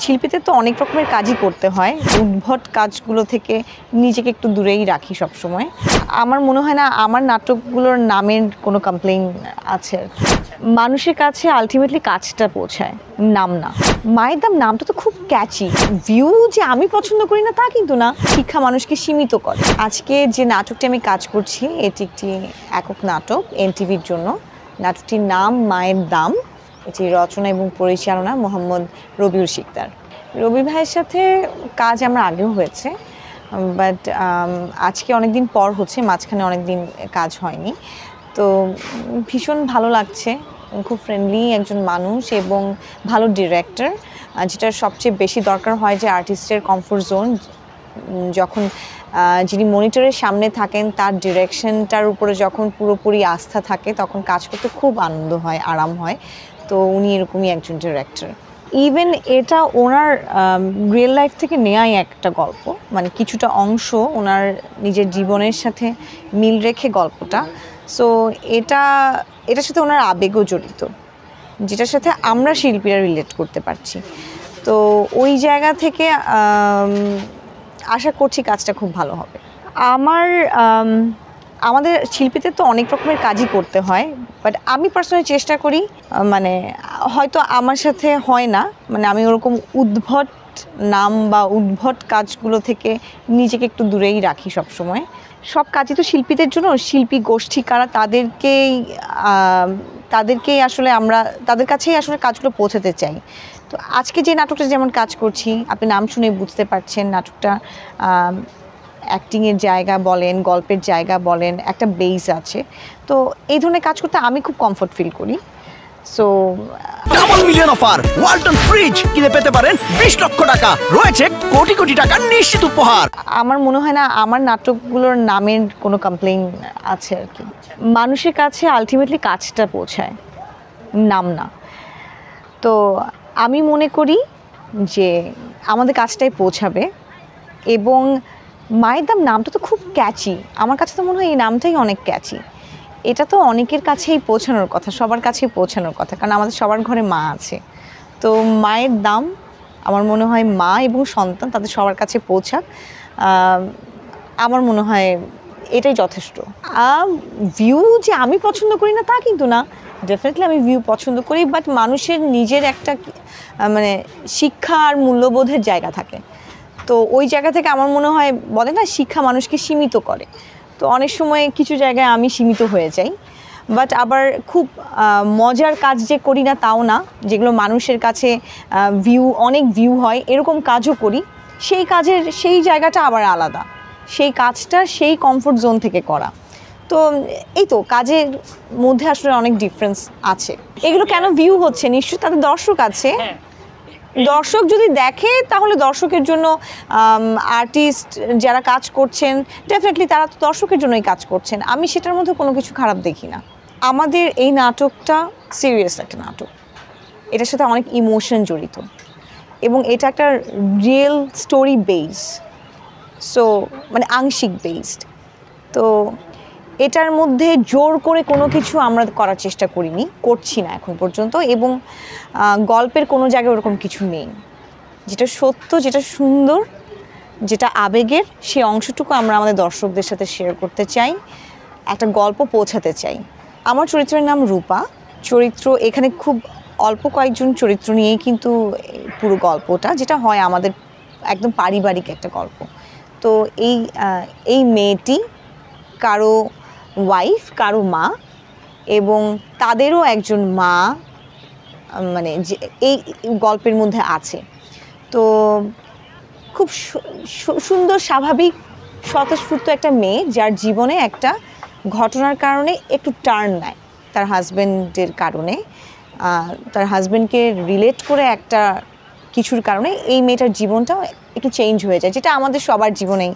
শিল্পীদের তো অনেক রকমের কাজই করতে হয়। উদ্ভট কাজগুলো থেকে নিজেকে একটু দূরেই রাখি সবসময়। আমার মনে হয় না আমার নাটকগুলোর নামের কোনো কমপ্লেইন আছে। মানুষের কাছে আলটিমেটলি কাজটা পৌঁছায়, নাম না। মায়ের দাম নামটা তো খুব ক্যাচি। ভিউ যে আমি পছন্দ করি না তা কিন্তু না, শিক্ষা মানুষকে সীমিত করে। আজকে যে নাটকটি আমি কাজ করছি এটি একটি একক নাটক এনটিভির জন্য। নাটকটির নাম মায়ের দাম। এটি রচনা এবং পরিচালনা মোহাম্মদ রবিউল শিকদার। রবি ভাইয়ের সাথে কাজ আমার আগেও হয়েছে, বাট আজকে অনেক দিন পর হচ্ছে, মাঝখানে অনেক দিন কাজ হয়নি। তো ভীষণ ভালো লাগছে। খুব ফ্রেন্ডলি একজন মানুষ এবং ভালো ডিরেক্টর, যেটা সবচেয়ে বেশি দরকার হয় যে আর্টিস্টের কমফোর্ট জোন। যখন যিনি মনিটরের সামনে থাকেন তার ডিরেকশনটার উপরে যখন পুরোপুরি আস্থা থাকে তখন কাজ করতে খুব আনন্দ হয়, আরাম হয়। তো উনি এরকমই একজন ডিরেক্টর। ইভেন এটা ওনার রিয়েল লাইফ থেকে নেয়াই একটা গল্প, মানে কিছুটা অংশ ওনার নিজের জীবনের সাথে মিল রেখে গল্পটা। সো এটার সাথে ওনার আবেগও জড়িত, যেটার সাথে আমরা শিল্পীরা রিলেট করতে পারছি। তো ওই জায়গা থেকে আশা করছি কাজটা খুব ভালো হবে। আমাদের শিল্পীদের তো অনেক রকমের কাজই করতে হয়, বাট আমি পার্সোনালি চেষ্টা করি, মানে হয়তো আমার সাথে হয় না, মানে আমি ওরকম উদ্ভট নাম বা উদ্ভট কাজগুলো থেকে নিজেকে একটু দূরেই রাখি সবসময়। সব কাজই তো শিল্পীদের জন্য, শিল্পী গোষ্ঠী কারা তাদেরকেই আসলে আমরা তাদের কাছেই আসলে কাজগুলো পৌঁছাতে চাই। তো আজকে যে নাটকটা যেমন কাজ করছি, আপনি নাম শুনে বুঝতে পারছেন নাটকটা অ্যাক্টিংয়ের জায়গা বলেন, গল্পের জায়গা বলেন, একটা বেস আছে। তো এই ধরনের কাজ করতে আমি খুব কমফোর্ট ফিল করি। So double million offer, Walton fridge কিনে পেতে পারেন 20 লক্ষ টাকা, রয়েছে কোটি কোটি টাকার নিশ্চিত উপহার। আমার মনে হয় না আমার নাটকগুলোর নামের কোনো কমপ্লেইন আছে আর কি। মানুষের কাছে আলটিমেটলি কাজটা পৌঁছায়, নাম না। তো আমি মনে করি যে আমাদের কাজটাই পৌঁছাবে। এবং মায়ের দাম নামটা তো খুব ক্যাচি, আমার কাছে তো মনে হয় এই নামটাই অনেক ক্যাচি। এটা তো অনেকের কাছেই পৌঁছানোর কথা, সবার কাছেই পৌঁছানোর কথা, কারণ আমাদের সবার ঘরে মা আছে। তো মায়ের দাম, আমার মনে হয় মা এবং সন্তান তাদের সবার কাছে পৌঁছাক, আমার মনে হয় এটাই যথেষ্ট। ভিউ যে আমি পছন্দ করি না তা কিন্তু না, ডেফিনেটলি আমি ভিউ পছন্দ করি, বাট মানুষের নিজের একটা মানে শিক্ষা আর মূল্যবোধের জায়গা থাকে। তো ওই জায়গা থেকে আমার মনে হয়, বলে না শিক্ষা মানুষকে সীমিত করে, তো অনেক সময় কিছু জায়গায় আমি সীমিত হয়ে যাই। বাট আবার খুব মজার কাজ যে করি না তাও না, যেগুলো মানুষের কাছে অনেক ভিউ হয় এরকম কাজও করি। সেই কাজের সেই জায়গাটা আবার আলাদা, সেই কাজটা সেই কমফোর্ট জোন থেকে করা। তো এই তো কাজের মধ্যে আসলে অনেক ডিফারেন্স আছে। এগুলো কেন ভিউ হচ্ছে, নিশ্চয়ই তাদের দর্শক আছে। দর্শক যদি দেখে তাহলে দর্শকের জন্য, আর্টিস্ট যারা কাজ করছেন ডেফিনেটলি তারা তো দর্শকের জন্যই কাজ করছেন, আমি সেটার মধ্যে কোনো কিছু খারাপ দেখি না। আমাদের এই নাটকটা সিরিয়াস একটা নাটক, এটার সাথে অনেক ইমোশন জড়িত এবং এটা একটা রিয়েল স্টোরি বেস, সো মানে আংশিক বেসড। তো এটার মধ্যে জোর করে কোনো কিছু আমরা করার চেষ্টা করছি না এখন পর্যন্ত, এবং গল্পের কোনো জায়গায় ওরকম কিছু নেই। যেটা সত্য, যেটা সুন্দর, যেটা আবেগের, সেই অংশটুকু আমরা আমাদের দর্শকদের সাথে শেয়ার করতে চাই, একটা গল্প পৌঁছাতে চাই। আমার চরিত্রের নাম রূপা। চরিত্র এখানে খুব অল্প কয়েকজন চরিত্র নিয়েই কিন্তু পুরো গল্পটা, যেটা হয় আমাদের একদম পারিবারিক একটা গল্প। তো এই মেয়েটি কারো ওয়াইফ, কারো মা, এবং তাদেরও একজন মা মানে যে এই গল্পের মধ্যে আছে। তো খুব সুন্দর, স্বাভাবিক, স্বতঃস্ফূর্ত একটা মেয়ে যার জীবনে একটা ঘটনার কারণে একটু টার্ন নেয়, তার হাজব্যান্ডের কারণে, তার হাজব্যান্ডকে রিলেট করে একটা কিছুর কারণে এই মেয়েটার জীবনটাও একটু চেঞ্জ হয়ে যায়, যেটা আমাদের সবার জীবনেই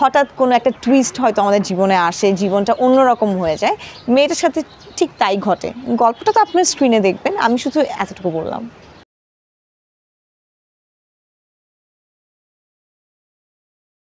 হঠাৎ কোনো একটা টুইস্ট হয়তো আমাদের জীবনে আসে, জীবনটা অন্যরকম হয়ে যায়। মেয়েটার সাথে ঠিক তাই ঘটে। গল্পটা তো আপনার স্ক্রিনে দেখবেন, আমি শুধু এতটুকু বললাম।